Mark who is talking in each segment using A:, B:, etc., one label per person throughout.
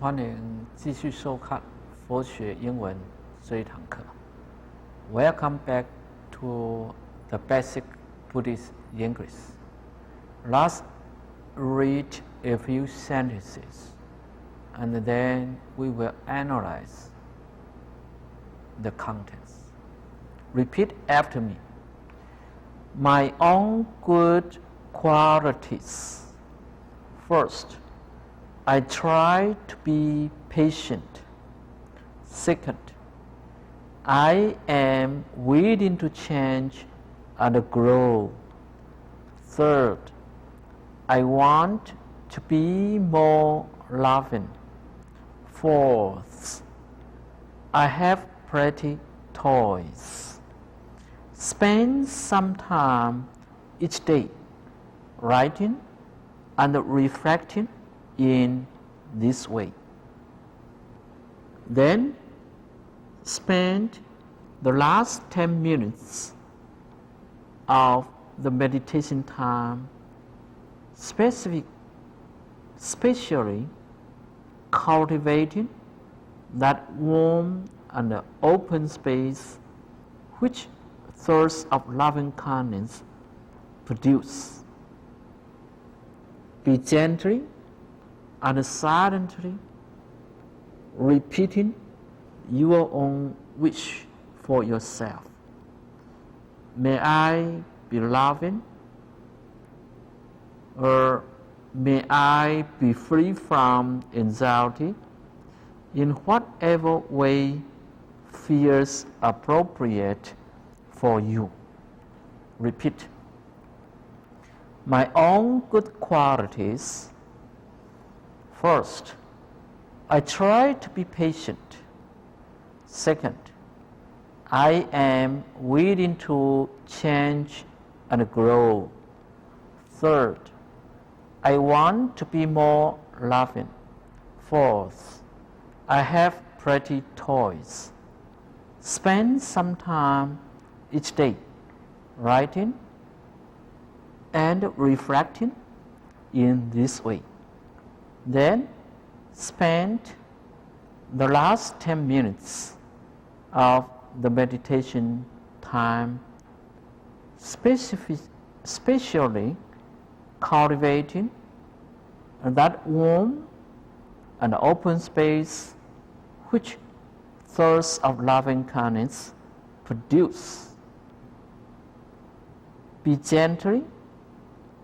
A: 欢迎继续收看佛学英文这一堂课。Welcome back to the basic Buddhist English. Let's read a few sentences, and then we will analyze the contents. Repeat after me. My own good qualities. First, I try to be patient. Second, I am willing to change and grow. Third, I want to be more loving. Fourth, I have pretty toys. Spend some time each day writing and reflecting in this way. Then spend the last 10 minutes of the meditation time especially cultivating that warm and open space which thirst of loving kindness produce. Be gently and silently repeating your own wish for yourself. May I be loving, or may I be free from anxiety in whatever way feels appropriate for you. Repeat. My own good qualities. First, I try to be patient. Second, I am willing to change and grow. Third, I want to be more loving. Fourth, I have pretty toys. Spend some time each day writing and reflecting in this way. Then spend the last 10 minutes of the meditation time specially cultivating that warm and open space which thirst of loving kindness produce. Be gently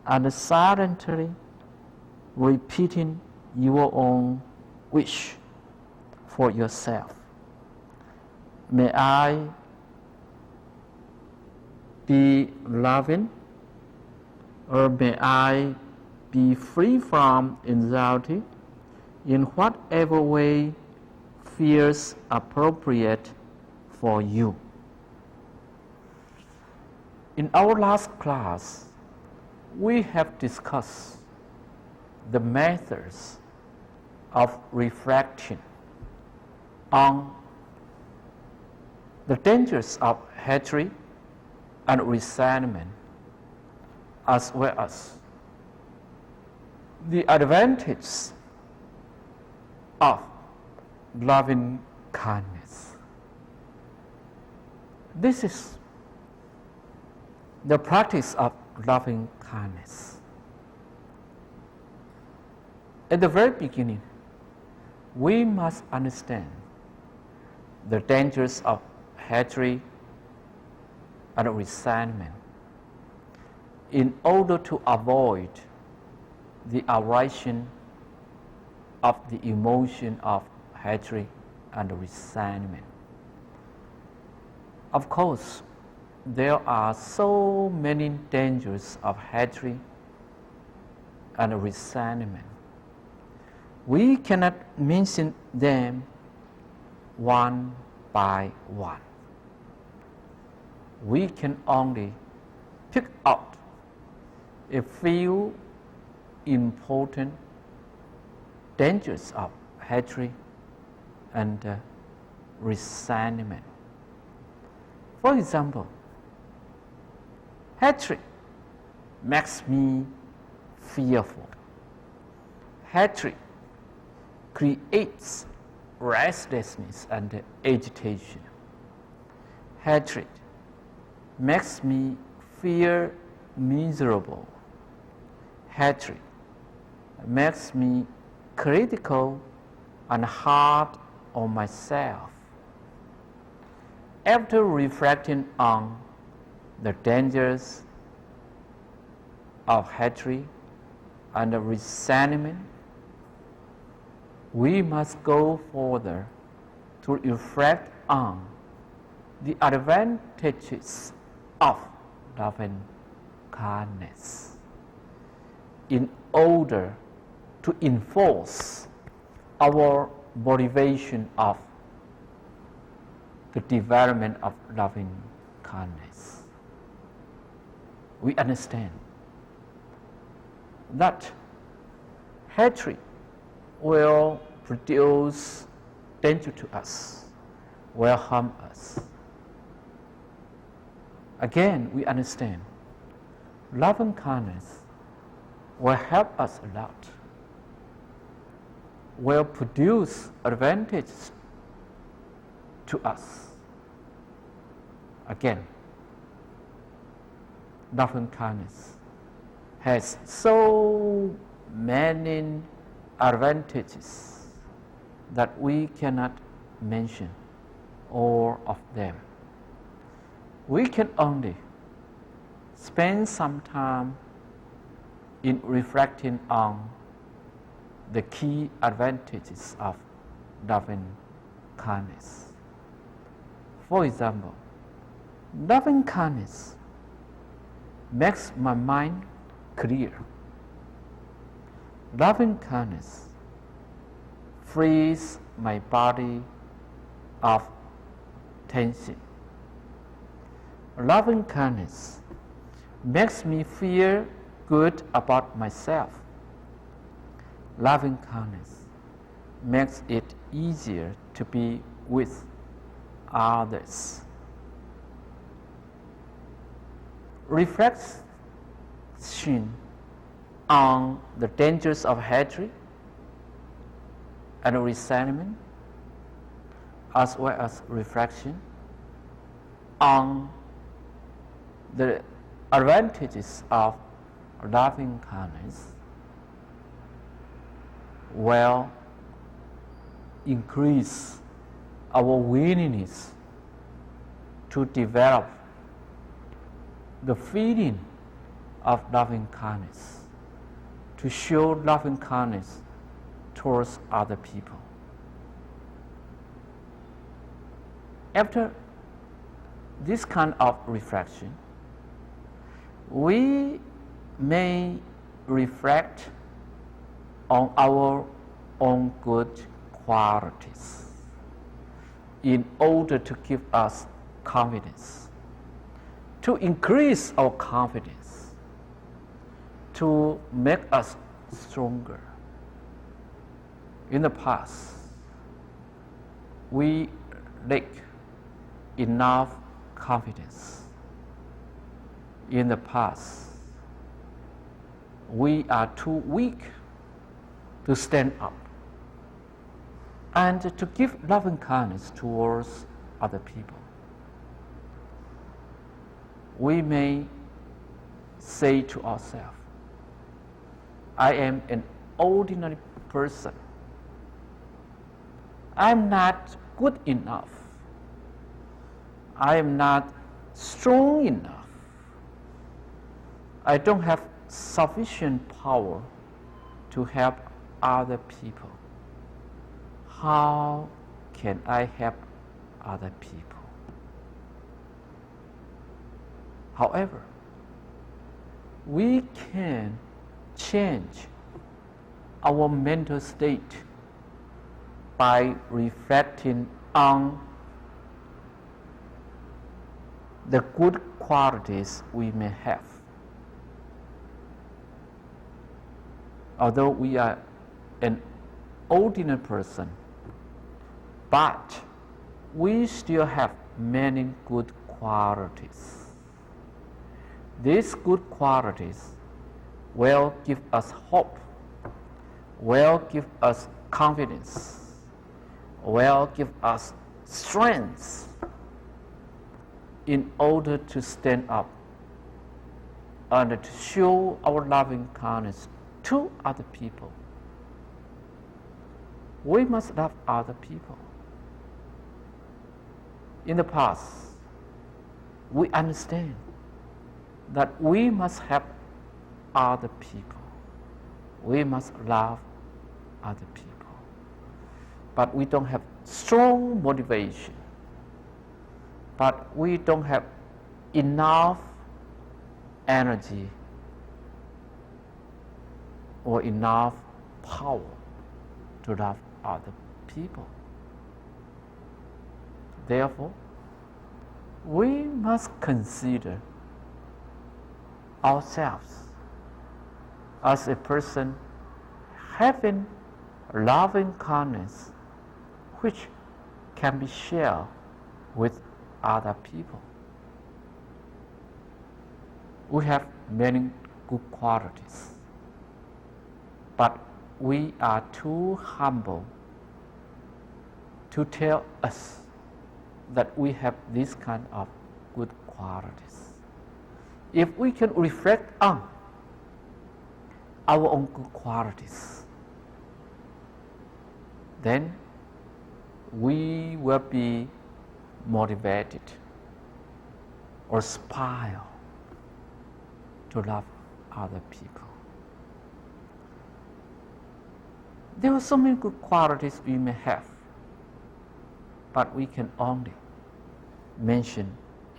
A: and silently repeating your own wish for yourself. May I be loving, or may I be free from anxiety in whatever way feels appropriate for you. In our last class, we have discussed the methods of reflection on the dangers of hatred and resentment, as well as the advantages of loving kindness. This is the practice of loving kindness. At the very beginning, we must understand the dangers of hatred and resentment in order to avoid the arising of the emotion of hatred and resentment. Of course, there are so many dangers of hatred and resentment. We cannot mention them one by one. We can only pick out a few important dangers of hatred and resentment. For example, hatred makes me fearful. Hatred creates restlessness and agitation. Hatred makes me feel miserable. Hatred makes me critical and hard on myself. After reflecting on the dangers of hatred and resentment, we must go further to reflect on the advantages of loving kindness in order to enforce our motivation of the development of loving kindness. We understand that hatred will produce danger to us, will harm us. Again, we understand loving kindness will help us a lot, will produce advantages to us. Again, loving kindness has so many advantages that we cannot mention all of them. We can only spend some time in reflecting on the key advantages of loving kindness. For example, loving kindness makes my mind clear. Loving kindness frees my body of tension. Loving kindness makes me feel good about myself. Loving kindness makes it easier to be with others. Reflection on the dangers of hatred and resentment, as well as reflection on the advantages of loving kindness, will increase our willingness to develop the feeling of loving kindness, to show loving kindness towards other people. After this kind of reflection, we may reflect on our own good qualities in order to give us confidence, to increase our confidence, to make us stronger. In the past, we lack enough confidence. In the past, we are too weak to stand up and to give loving kindness towards other people. We may say to ourselves, I am an ordinary person. I am not good enough. I am not strong enough. I don't have sufficient power to help other people. How can I help other people? However, we can change our mental state by reflecting on the good qualities we may have. Although we are an ordinary person, but we still have many good qualities. These good qualities will give us hope, will give us confidence, will give us strength in order to stand up and to show our loving kindness to other people. We must love other people. In the past, we understand that we must help other people. We must love other people. But we don't have strong motivation. But we don't have enough energy or enough power to love other people. Therefore, we must consider ourselves as a person having loving kindness which can be shared with other people. We have many good qualities, but we are too humble to tell us that we have this kind of good qualities. If we can reflect on our own good qualities, then we will be motivated or inspired to love other people. There are so many good qualities we may have, but we can only mention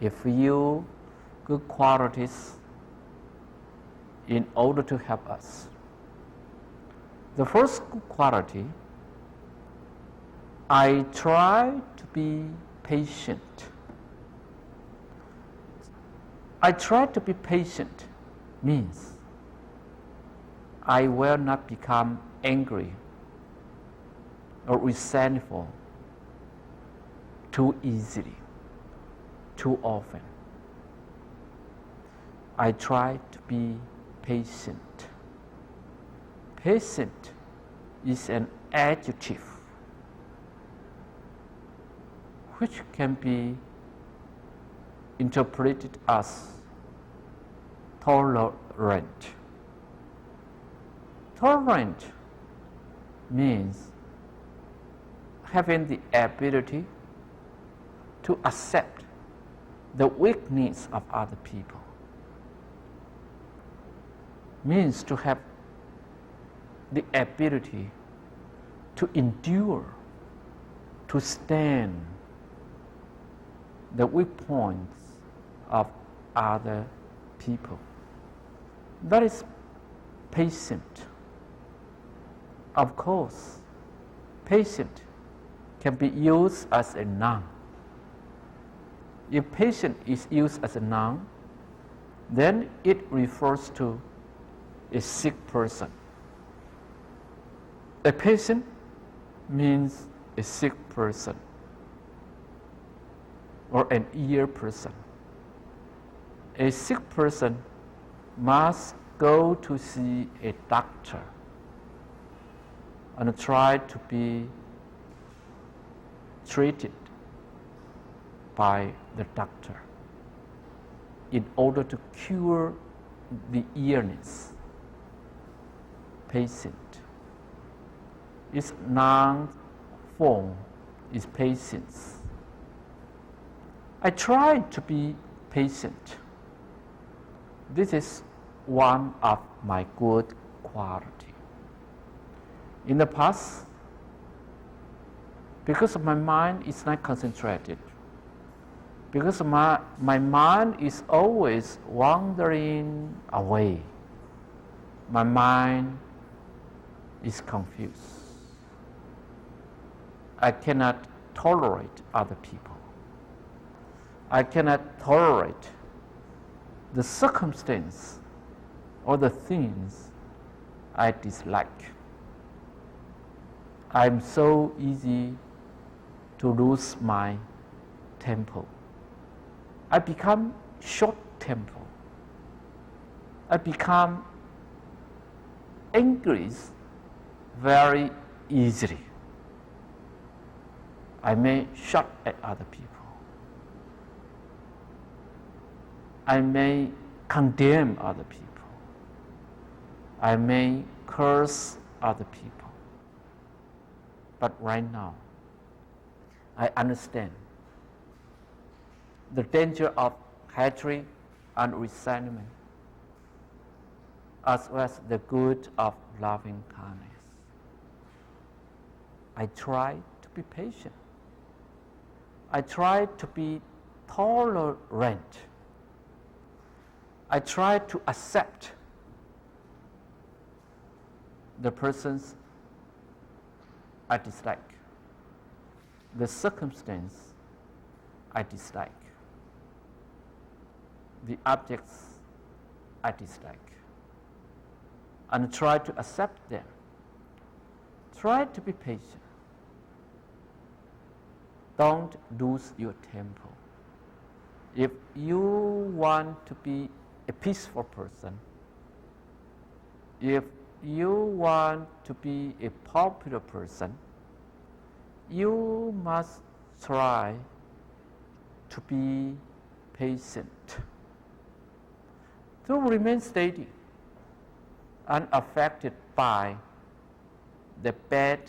A: a few good qualities in order to help us. The first good quality, I try to be patient. I try to be patient means I will not become angry or resentful too easily, too often. I try to be patient. Patient is an adjective which can be interpreted as tolerant. Tolerant means having the ability to accept the weakness of other people. Means to have the ability to endure, to stand the weak points of other people. That is patient. Of course, patient can be used as a noun. If patient is used as a noun, then it refers to a sick person. A patient means a sick person or an ill person. A sick person must go to see a doctor and try to be treated by the doctor in order to cure the illness. Patient. Its noun form is patience. I try to be patient. This is one of my good quality. In the past, because my mind is not concentrated, because my mind is always wandering away, my mind is confused. I cannot tolerate other people. I cannot tolerate the circumstance or the things I dislike. I'm so easy to lose my temper. I become short-tempered. I become angry very easily. I may shout at other people. I may condemn other people. I may curse other people. But right now, I understand the danger of hatred and resentment, as well as the good of loving kindness. I try to be patient. I try to be tolerant. I try to accept the persons I dislike, the circumstance I dislike, the objects I dislike, and try to accept them. Try to be patient. Don't lose your temper. If you want to be a peaceful person, if you want to be a popular person, you must try to be patient, to remain steady, unaffected by the bad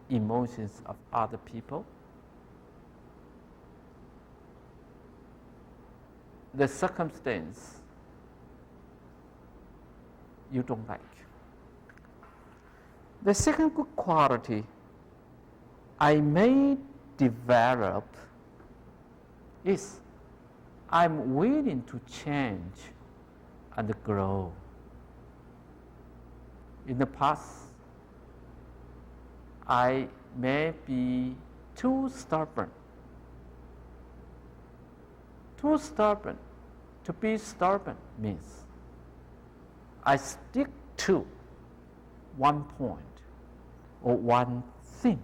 A: emotions of other people, the circumstance you don't like. The second good quality I may develop is I'm willing to change and grow. In the past, I may be too stubborn. Too stubborn. To be stubborn means I stick to one point or one thing,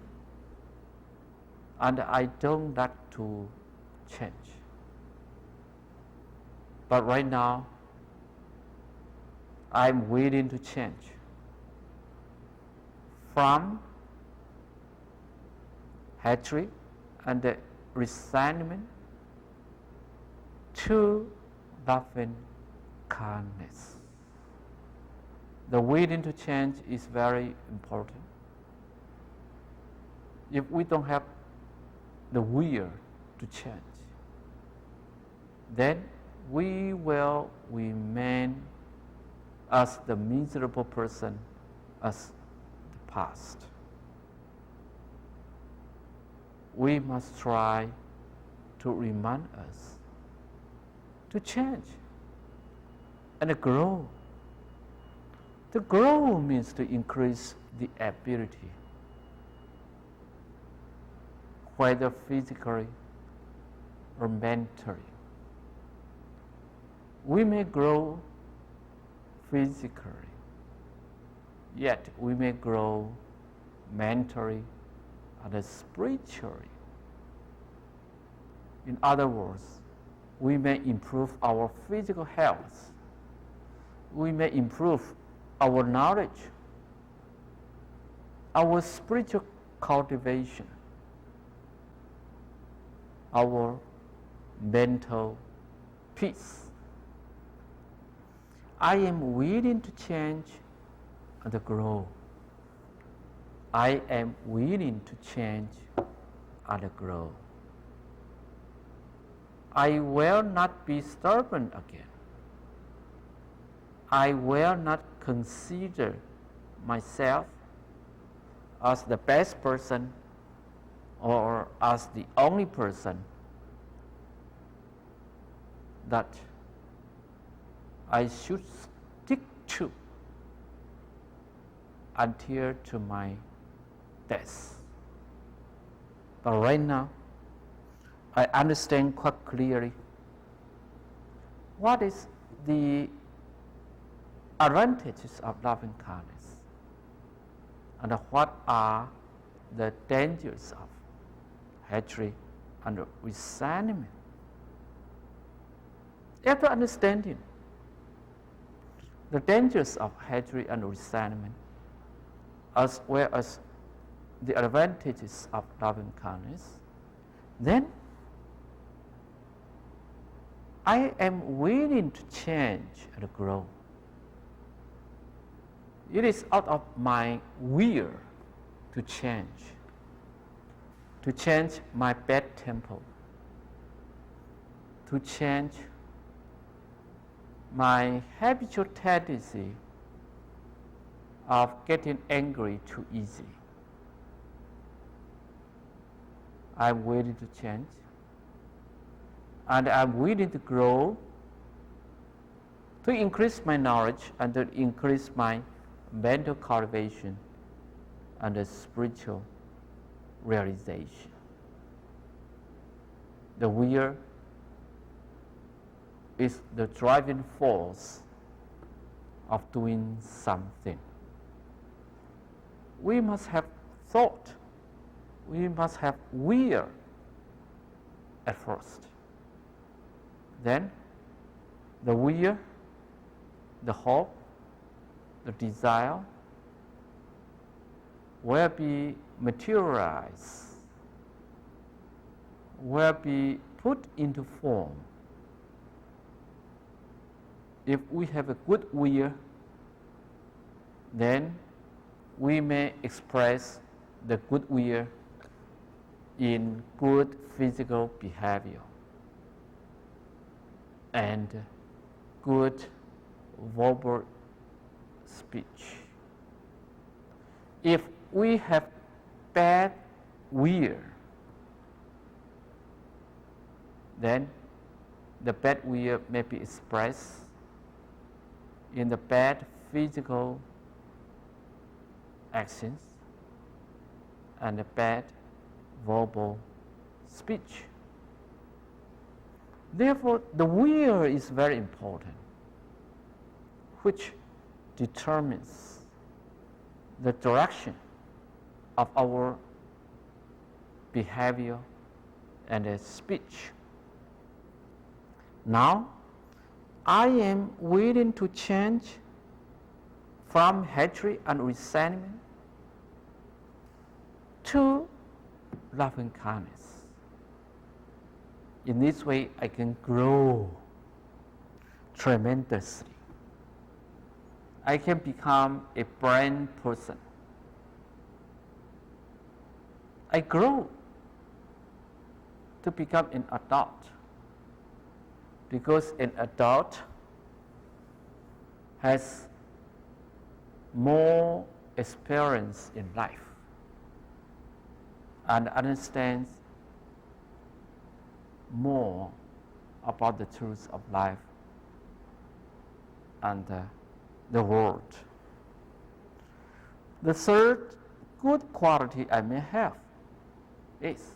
A: and I don't like to change. But right now, I'm willing to change from hatred and resentment to loving kindness. The willing to change is very important. If we don't have the will to change, then we will remain as the miserable person as the past. We must try to remind us to change and grow. To grow means to increase the ability, whether physically or mentally. We may grow physically, yet we may grow mentally and spiritually. In other words, we may improve our physical health. We may improve our knowledge, our spiritual cultivation, our mental peace. I am willing to change and grow. I am willing to change and grow. I will not be stubborn again. I will not consider myself as the best person or as the only person that I should stick to until to my death. But right now, I understand quite clearly what is the advantages of loving kindness and what are the dangers of hatred and resentment. After understanding the dangers of hatred and resentment, as well as the advantages of loving kindness, then I am willing to change and grow. It is out of my will to change my bad temper, to change my habitual tendency of getting angry too easy. I'm willing to change, and I'm willing to grow, to increase my knowledge and to increase my mental cultivation and the spiritual realization. The will is the driving force of doing something. We must have thought. We must have will at first. Then the will, the hope, the desire will be materialized, will be put into form. If we have a good will, then we may express the good will in good physical behavior and good verbal speech. If we have bad will, then the bad will may be expressed in the bad physical actions and the bad verbal speech. Therefore, the will is very important, which determines the direction of our behavior and speech. Now, I am willing to change from hatred and resentment to loving kindness. In this way, I can grow tremendously. I can become a brand person. I grow to become an adult, because an adult has more experience in life and understands more about the truths of life and the world. The third good quality I may have is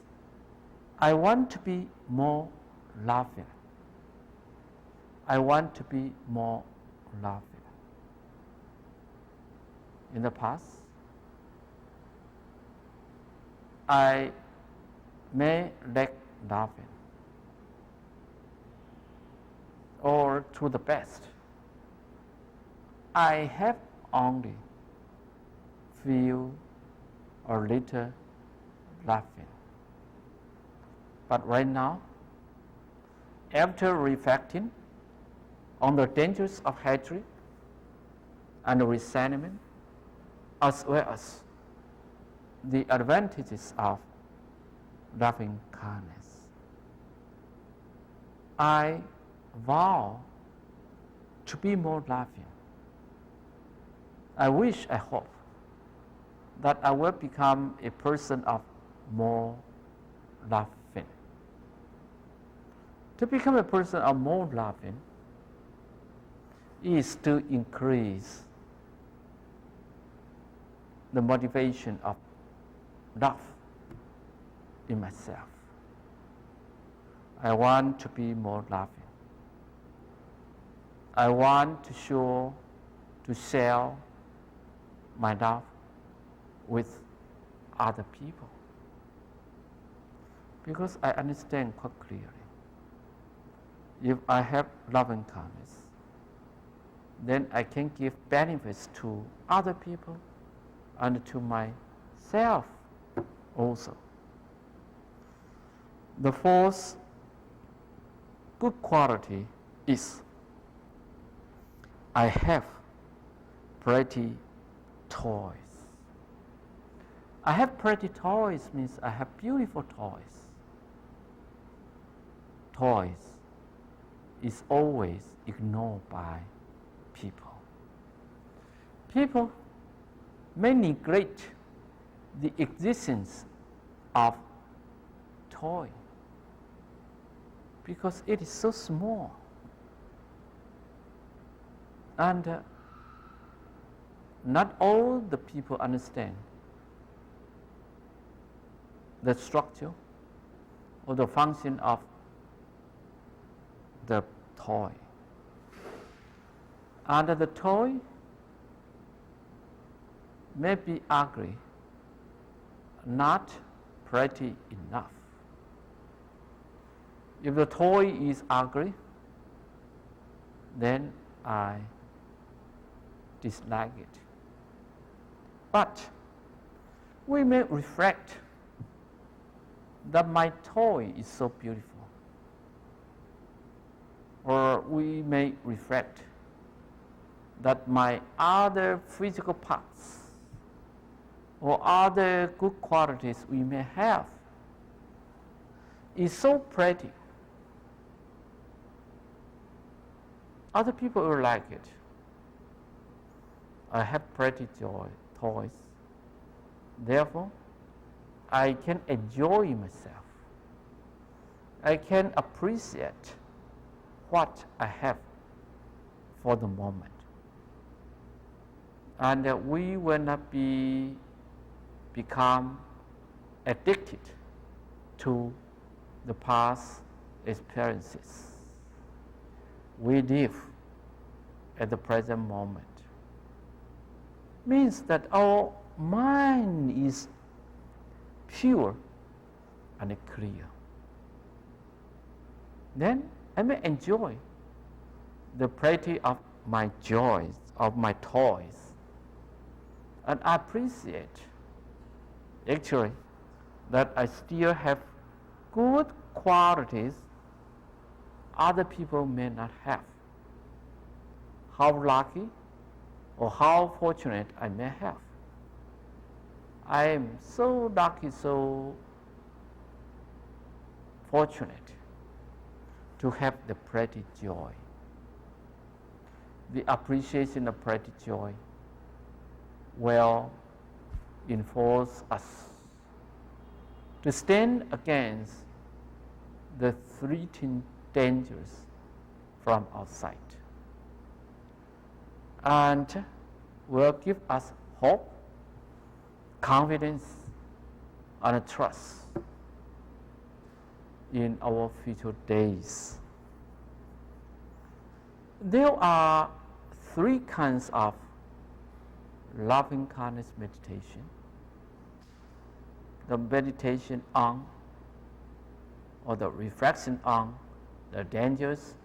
A: I want to be more loving. I want to be more loving. In the past, I may lack loving, or to the best, I have only feel a little laughing. But right now, after reflecting on the dangers of hatred and resentment, as well as the advantages of loving kindness, I vow to be more loving. I wish, I hope, that I will become a person of more loving. To become a person of more loving is to increase the motivation of love in myself. I want to be more loving. I want to share my love with other people, because I understand quite clearly, if I have loving kindness, then I can give benefits to other people and to myself also. The fourth good quality is I have pretty toys. I have pretty toys means I have beautiful toys. Toys is always ignored by people. People may neglect the existence of toy because it is so small. And not all the people understand the structure or the function of the toy. And the toy may be ugly, not pretty enough. If the toy is ugly, then I dislike it. But we may reflect that my toy is so beautiful. Or we may reflect that my other physical parts or other good qualities we may have is so pretty. Other people will like it. I have pretty toys. Therefore, I can enjoy myself. I can appreciate what I have for the moment. And we will not become addicted to the past experiences. We live at the present moment. Means that our mind is pure and clear. Then I may enjoy the plenty of my joys, of my toys, and I appreciate actually that I still have good qualities other people may not have. How lucky or how fortunate I may have. I am so lucky, so fortunate to have the pretty joy. The appreciation of pretty joy will enforce us to stand against the threatening dangers from outside, and will give us hope, confidence, and trust in our future days. There are three kinds of loving kindness meditation. The meditation on, or the reflection on, the dangers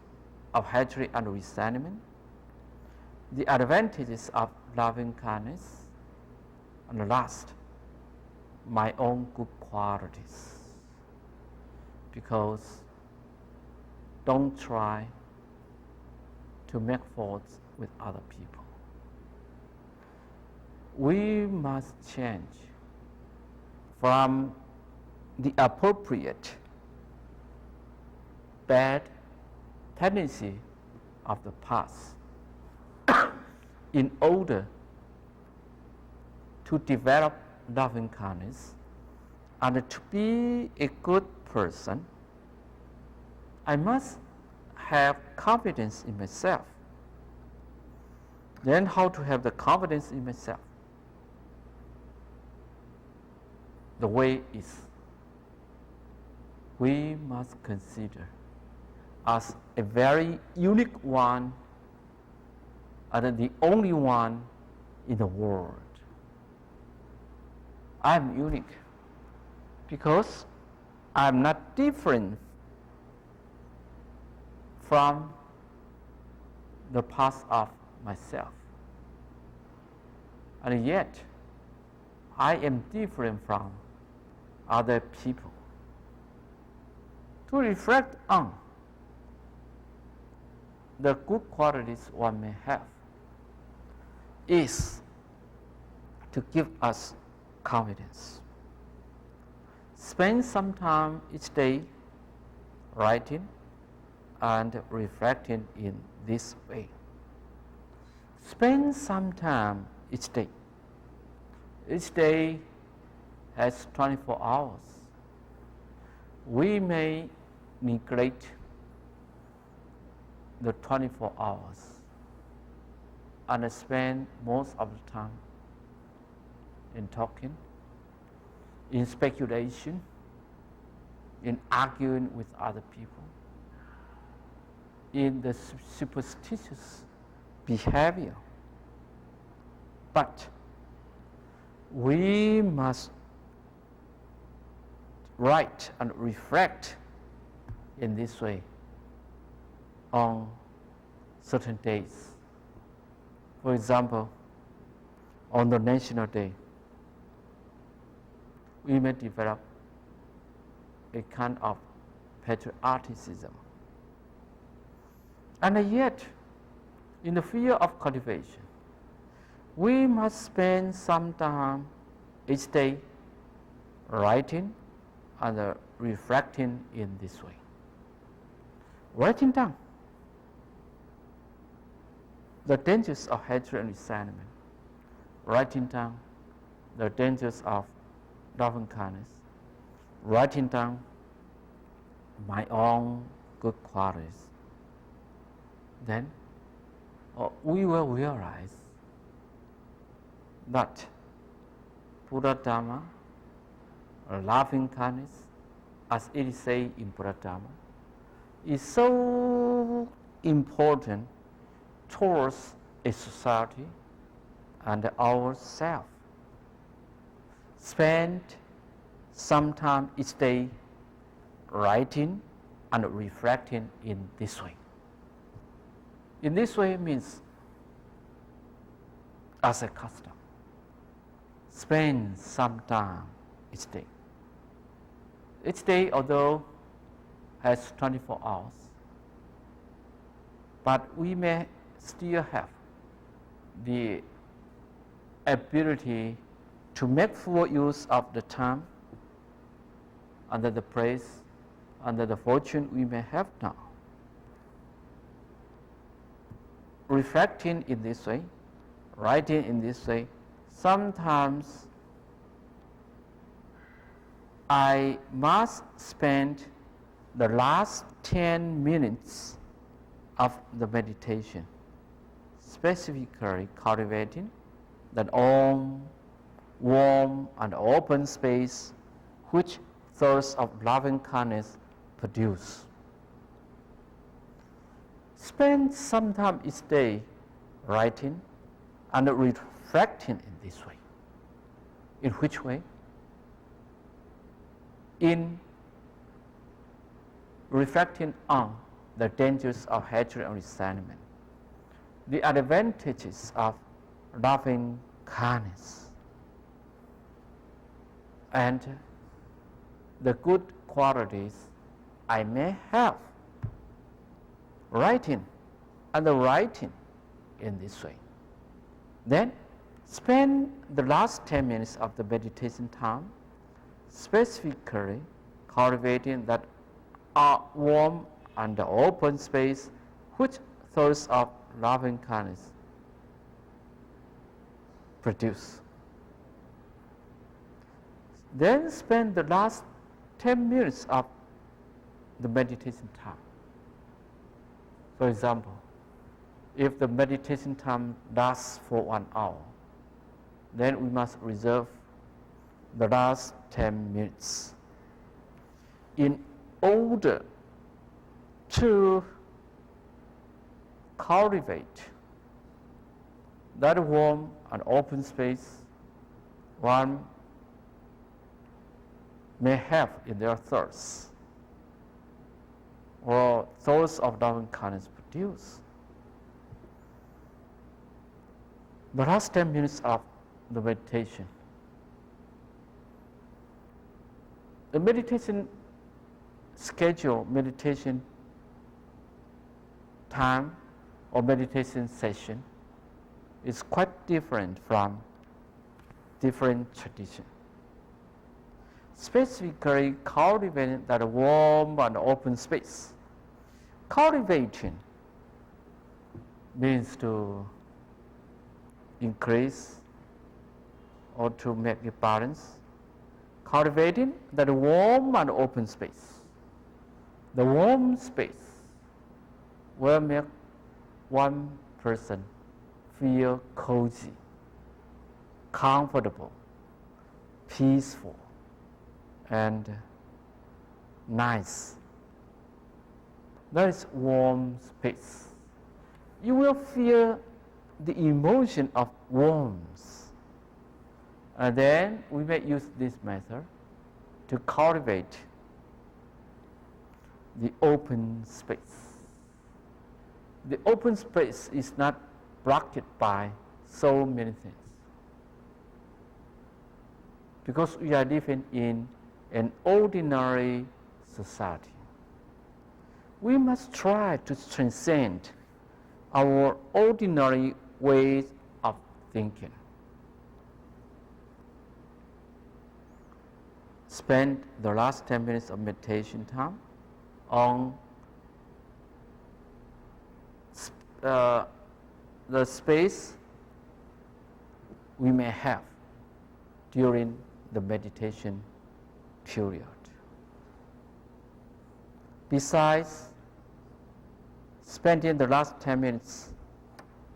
A: of hatred and resentment, the advantages of loving kindness, and last, my own good qualities. Because don't try to make faults with other people. We must change from the appropriate bad tendency of the past in order to develop loving kindness and to be a good person. I must have confidence in myself. Then how to have the confidence in myself? The way is we must consider as a very unique one and the only one in the world. I am unique because I am not different from the past of myself. And yet, I am different from other people, to reflect on the good qualities one may have, is to give us confidence. Spend some time each day writing and reflecting in this way. Spend some time each day. Each day has 24 hours. We may neglect the 24 hours and spend most of the time in talking, in speculation, in arguing with other people, in the superstitious behavior. But we must write and reflect in this way on certain days. For example, on the National Day, we may develop a kind of patriotism. And yet, in the field of cultivation, we must spend some time each day writing and reflecting in this way. Writing down the dangers of hatred and resentment, writing down the dangers of loving kindness, writing down my own good qualities. Then we will realize that Buddha Dharma, loving kindness, as it is said in Buddha Dharma, is so important towards a society and ourselves. Spend some time each day writing and reflecting in this way. In this way means as a custom. Spend some time each day. Each day, although has 24 hours, but we may still have the ability to make full use of the time under the place, under the fortune we may have now. Reflecting in this way, writing in this way, sometimes I must spend the last 10 minutes of the meditation specifically cultivating that warm and open space which thirst of loving kindness produce. Spend some time each day writing and reflecting in this way. In which way? In reflecting on the dangers of hatred and resentment, the advantages of loving kindness, and the good qualities I may have. Writing and writing in this way. Then spend the last 10 minutes of the meditation time specifically cultivating that warm and open space which thirst of loving kindness produce. Then spend the last 10 minutes of the meditation time. For example, if the meditation time lasts for 1 hour, then we must reserve the last 10 minutes in order to cultivate that warm and open space one may have in their thirst, or thoughts of loving kindness produce. The last 10 minutes of the meditation the meditation schedule, meditation time or meditation session is quite different from different traditions. Specifically, cultivating that warm and open space. Cultivating means to increase or to make a balance. Cultivating that warm and open space. The warm space will make one person feel cozy, comfortable, peaceful, and nice. That is warm space. You will feel the emotion of warmth. And then we may use this method to cultivate the open space. The open space is not blocked by so many things. Because we are living in an ordinary society, we must try to transcend our ordinary ways of thinking. Spend the last 10 minutes of meditation time on the space we may have during the meditation period. Besides spending the last 10 minutes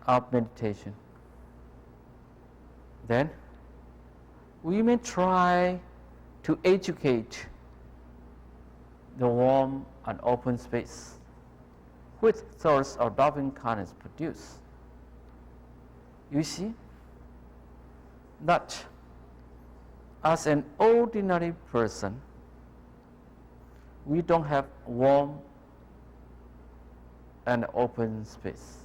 A: of meditation, then we may try to educate the warm and open space which thoughts of loving kindness produce. You see that as an ordinary person, we don't have warm and open space.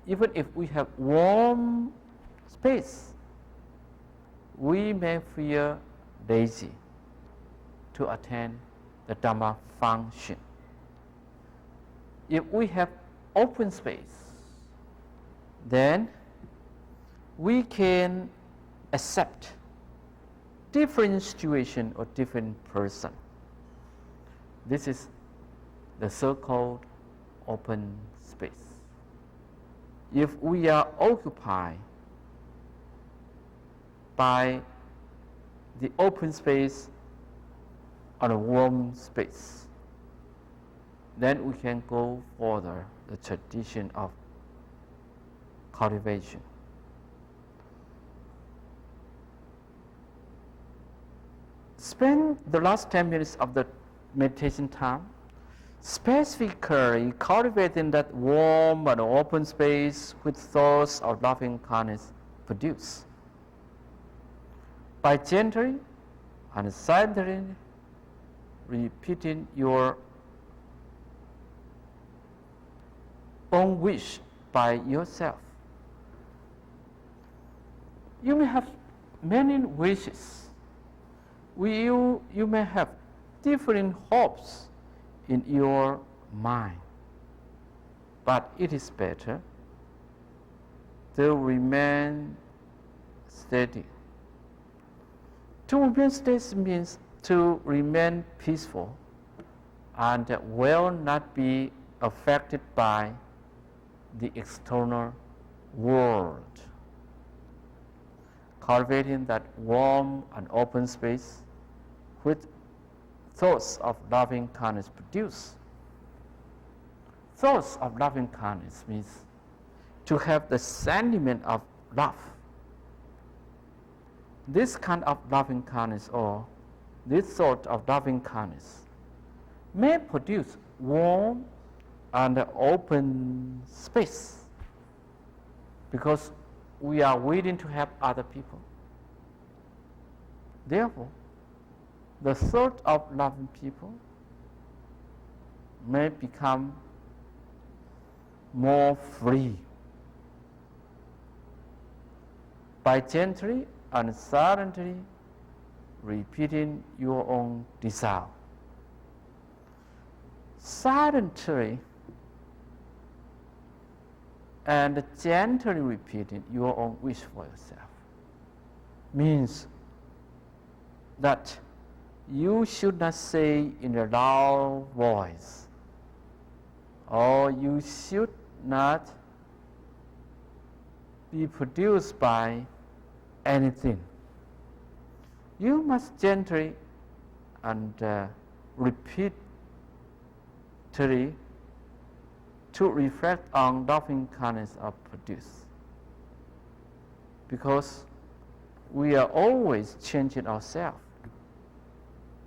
A: Even if we have warm space, we may feel lazy to attend the Dhamma function. If we have open space, then we can accept different situation or different person. This is the so-called open space. If we are occupied by the open space or a warm space, then we can go further the tradition of cultivation. Spend the last 10 minutes of the meditation time specifically cultivating that warm and open space which thoughts of loving kindness produce. By gently and silently repeating your own wish by yourself. You may have many wishes. You may have different hopes in your mind. But it is better to remain steady. To remain steady means to remain peaceful and will not be affected by the external world. Cultivating that warm and open space which thoughts of loving kindness produce. Thoughts of loving kindness means to have the sentiment of love. This kind of loving kindness or this sort of loving kindness may produce warm and open space because we are willing to help other people. Therefore, the thought of loving people may become more free. By gently and silently repeating your own desire. Silently and gently repeating your own wish for yourself means that you should not say in a loud voice, or you should not be produced by anything. You must gently and repeatedly to reflect on loving kindness of produce, because we are always changing ourselves.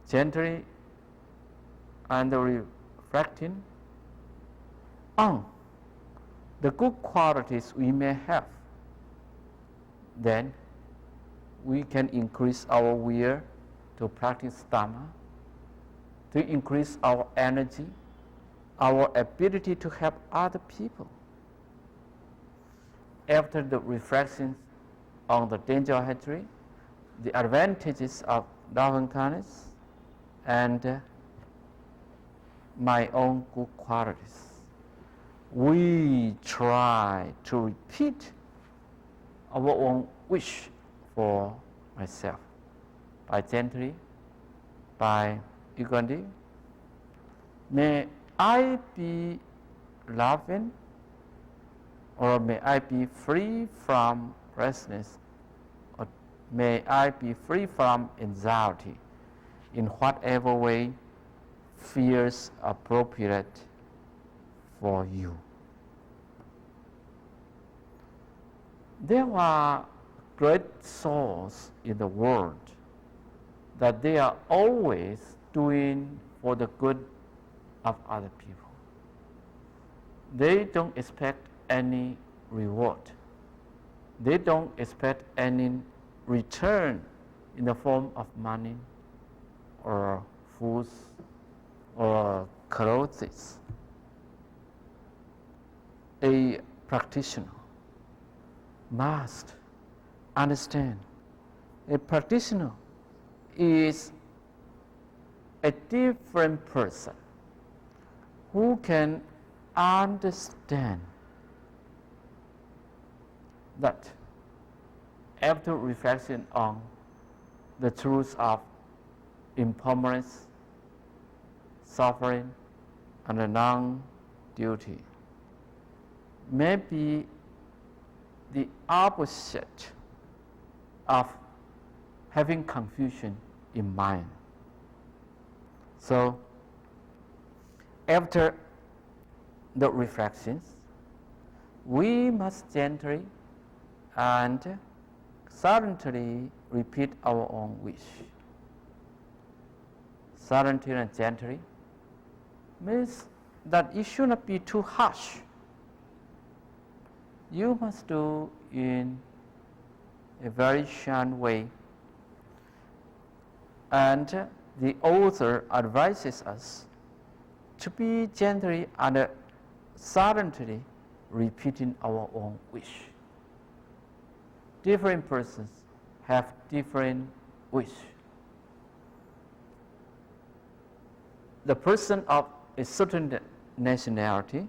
A: Gently and reflecting on the good qualities we may have, then we can increase our will to practice Dhamma, to increase our energy, our ability to help other people. After the reflections on the danger of hatred, the advantages of loving kindness, and my own good qualities, we try to repeat our own wish for myself by gently, by eagerly. May I be loving, or may I be free from restlessness, or may I be free from anxiety in whatever way feels appropriate for you. There are great souls in the world that they are always doing for the good of other people. They don't expect any reward. They don't expect any return in the form of money or foods or clothes. A practitioner must understand a practitioner is a different person who can understand that after reflection on the truth of impermanence, suffering, and non-duty may be the opposite of having confusion in mind. So, after the reflections, we must gently and silently repeat our own wish. Silently and gently means that it should not be too harsh. You must do in a very shy way. And the author advises us to be gently and silently repeating our own wish. Different persons have different wish. The person of a certain nationality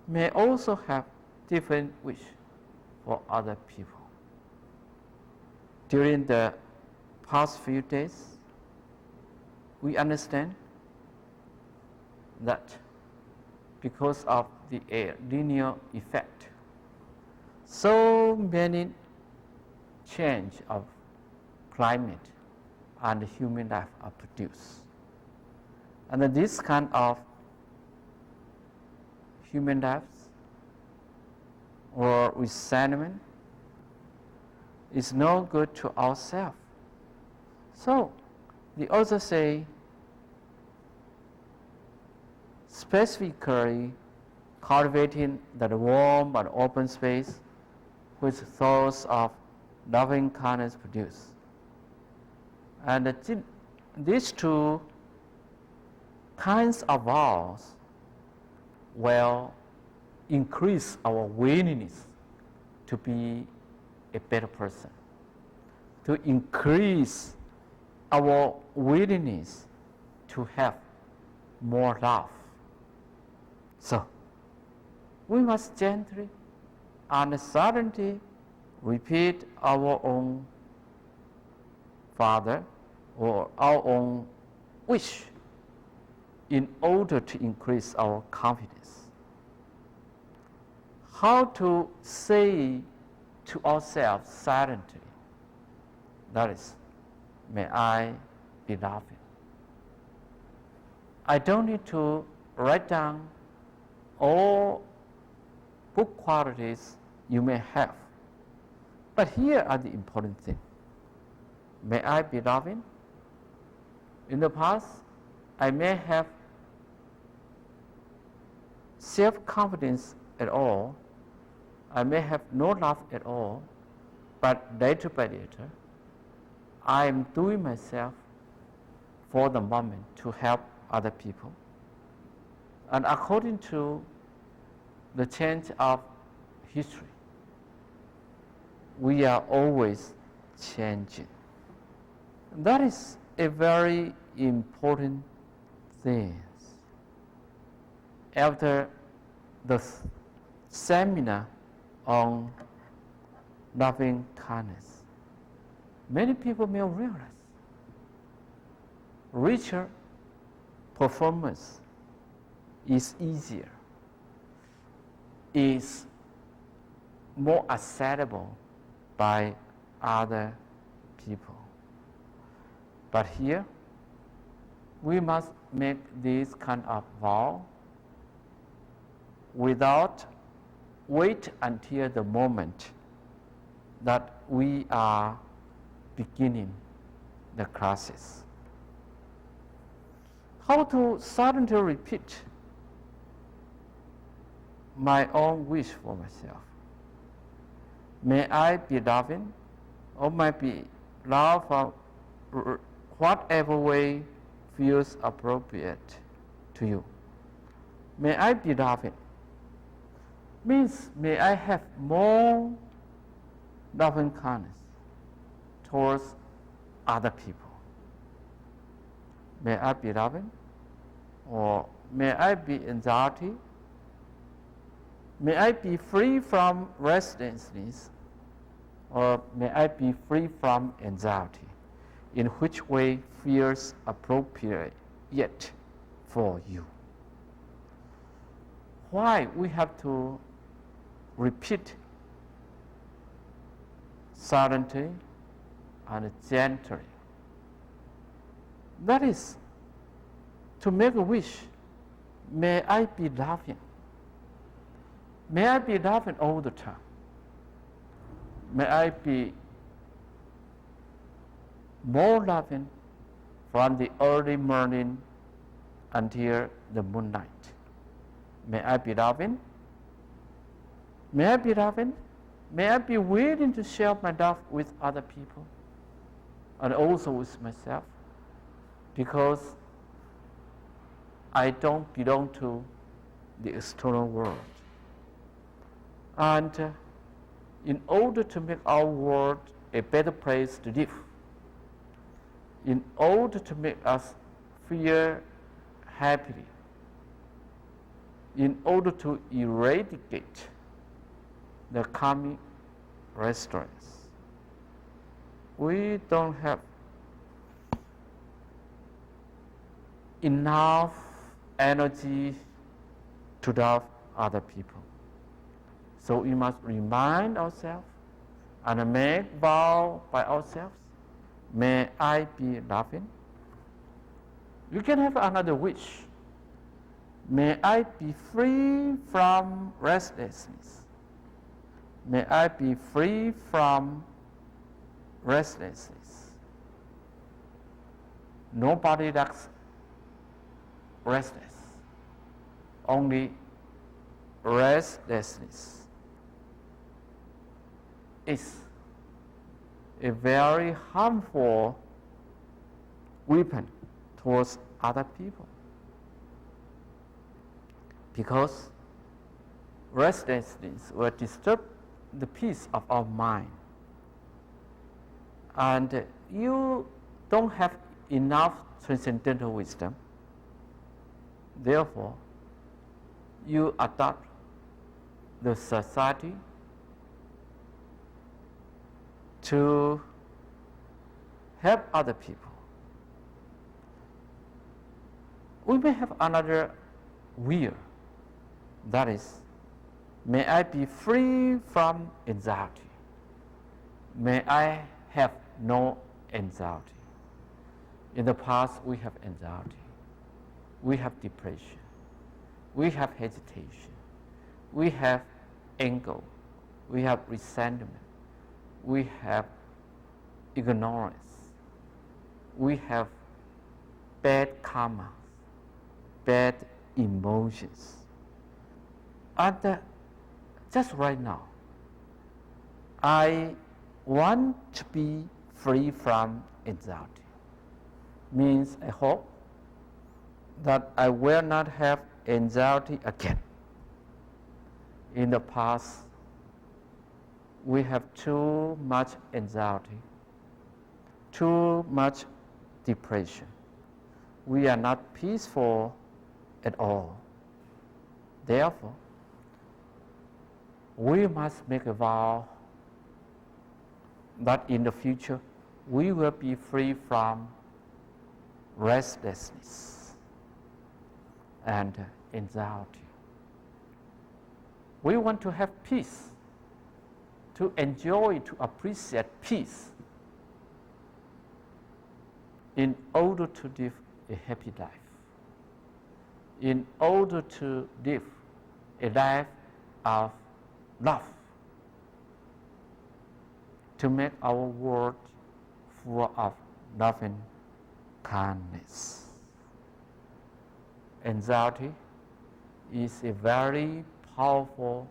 A: may also have different wish for other people. During the past few days, we understand that because of the linear effect, so many change of climate and human life are produced. And this kind of human lives or resentment is no good to ourselves. So the author say, specifically cultivating that warm and open space which thoughts of loving kindness produce. And these two kinds of vows will increase our willingness to be a better person, to increase our willingness to have more love. So, we must gently and silently repeat our own Father or our own wish in order to increase our confidence. How to say to ourselves silently, that is, may I be loving. I don't need to write down all good qualities you may have. But here are the important things. May I be loving? In the past, I may have self-confidence at all. I may have no love at all. But later by later, I am doing myself for the moment to help other people. And according to the change of history, we are always changing. That is a very important thing. After the seminar on loving kindness, many people may realize richer performance is easier, is more acceptable by other people. But here, we must make this kind of vow without wait until the moment that we are beginning the classes. How to suddenly repeat my own wish for myself. May I be loving, or may be loved for whatever way feels appropriate to you. May I be loving means may I have more loving kindness towards other people. May I be loving, or may I be anxiety? May I be free from restlessness, or may I be free from anxiety? In which way feels appropriate yet for you? Why we have to repeat silently and gently? That is to make a wish. May I be loving. May I be loving all the time. May I be more loving from the early morning until the moonlight. May I be loving. May I be loving. May I be willing to share my love with other people and also with myself, because I don't belong to the external world. And in order to make our world a better place to live, in order to make us feel happily, in order to eradicate the karmic restaurants, we don't have enough energy to love other people. So we must remind ourselves and make vow by ourselves. May I be loving. You can have another wish. May I be free from restlessness. May I be free from restlessness. Nobody likes restless. Only restlessness is a very harmful weapon towards other people, because restlessness will disturb the peace of our mind, and you don't have enough transcendental wisdom. Therefore, you adopt the society to help other people. We may have another will, that is, may I be free from anxiety. May I have no anxiety. In the past, we have anxiety. We have depression. We have hesitation. We have anger. We have resentment. We have ignorance. We have bad karma, bad emotions. And just right now, I want to be free from anxiety. Means I hope that I will not have anxiety again. In the past, we have too much anxiety, too much depression. We are not peaceful at all. Therefore, we must make a vow that in the future we will be free from restlessness and anxiety. We want to have peace, to enjoy, to appreciate peace in order to live a happy life, in order to live a life of love, to make our world full of loving kindness. Anxiety is a very powerful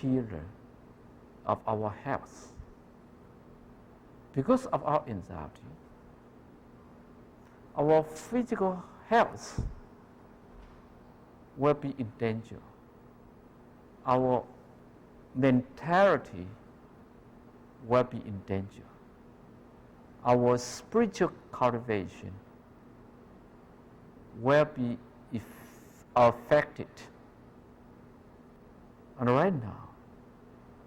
A: killer of our health. Because of our anxiety, our physical health will be in danger. Our mentality will be in danger. Our spiritual cultivation will be affected. And right now,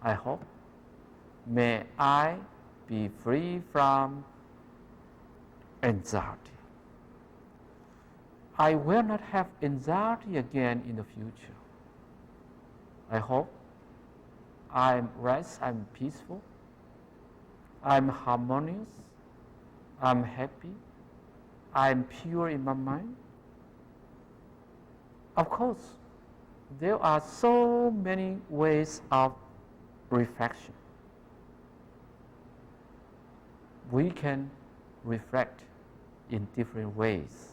A: I hope, may I be free from anxiety. I will not have anxiety again in the future. I hope I'm rest, I'm peaceful, I'm harmonious, I'm happy, I'm pure in my mind. Of course, there are so many ways of reflection. We can reflect in different ways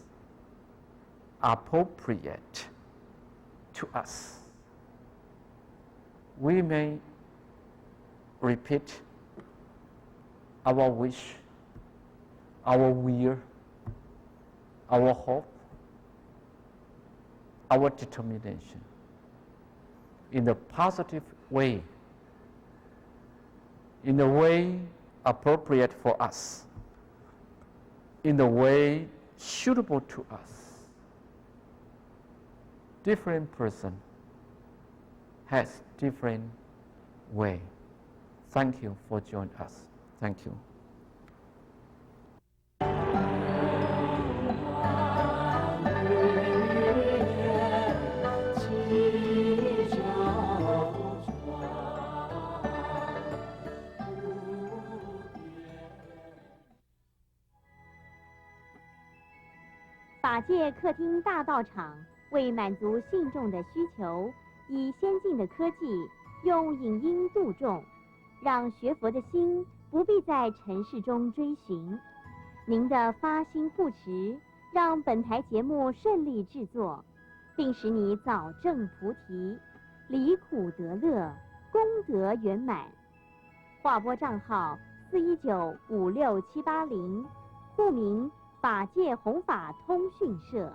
A: appropriate to us. We may repeat our wish, our will, our hope, our determination in a positive way, in a way appropriate for us, in a way suitable to us. Different person has different way. Thank you for joining us. Thank you.
B: 法界客厅大道场为满足信众的需求，以先进的科技，用影音度众，让学佛的心不必在尘世中追寻。您的发心护持，让本台节目顺利制作，并使你早证菩提，离苦得乐，功德圆满。划拨账号419-56780，户名法界弘法通讯社。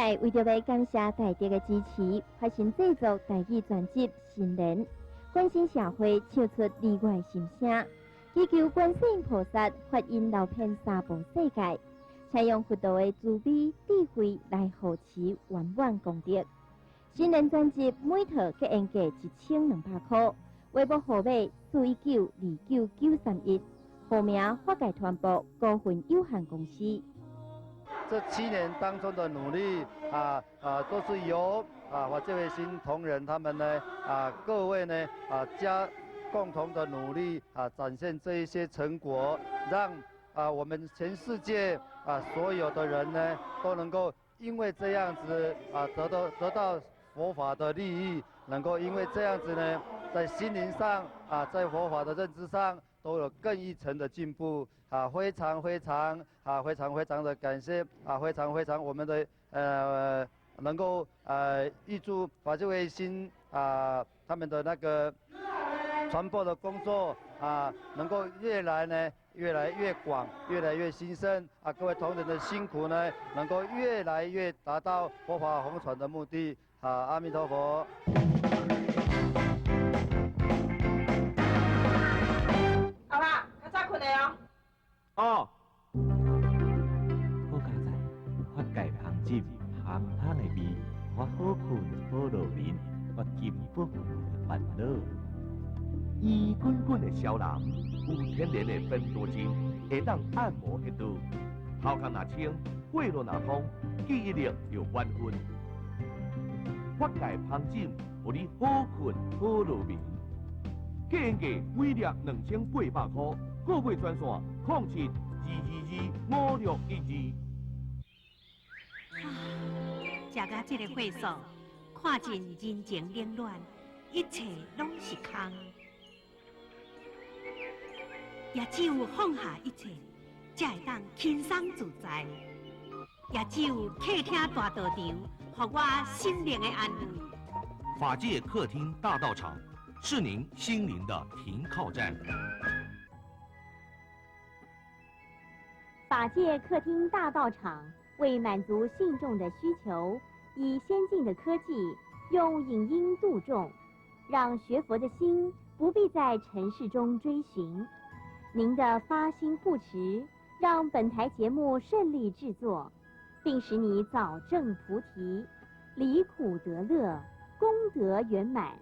B: 来为着要感谢大家的支持，发行制作台语专辑《新人》，关心社会，唱出内外心声，祈求观世音菩萨发引导遍三部世界，采用佛道的慈悲智慧来护持圆满功德。新人专辑每套计原价1200块，微博号码4192991，号名法界传播股份有限公司。
C: 这7年当中的努力都是由我这位新同仁他们呢各位呢共同的努力展现这一些成果，让我们全世界所有的人呢都能够因为这样子得到佛法的利益，能够因为这样子呢在心灵上在佛法的认知上都有更一层的进步非常的感谢非常我们的能够预祝法界卫星他们的那个传播的工作能够越来越广，越来越兴盛各位同仁的辛苦呢能够越来越达到佛法弘传的目的阿弥陀佛。
D: 好啦，较早困的哦。
E: 哦。好佳哉，法界香浸香香的味，我好困好落眠，我金不的烦恼。圆滚滚的小人，有天然的芬多精，会当按摩迄度，头壳若清，血路若通，记忆力就满分。法界香浸，互你好困好落眠。计原价每粒2800块，购买专线0722256612。
F: 食到这个岁数，看尽人情冷暖，一切拢是空。也只有放下一切，才会当轻松自在。也只有客厅大道场，予我心灵的安慰。
G: 法界客厅大道场是您心灵的停靠站。
B: 法界客厅大道场为满足信众的需求，以先进的科技，用影音度众，让学佛的心不必在尘世中追寻。您的发心护持，让本台节目顺利制作，并使你早证菩提，离苦得乐，功德圆满。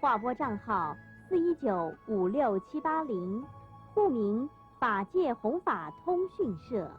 B: 划拨账号419-56780，户名法界弘法通讯社。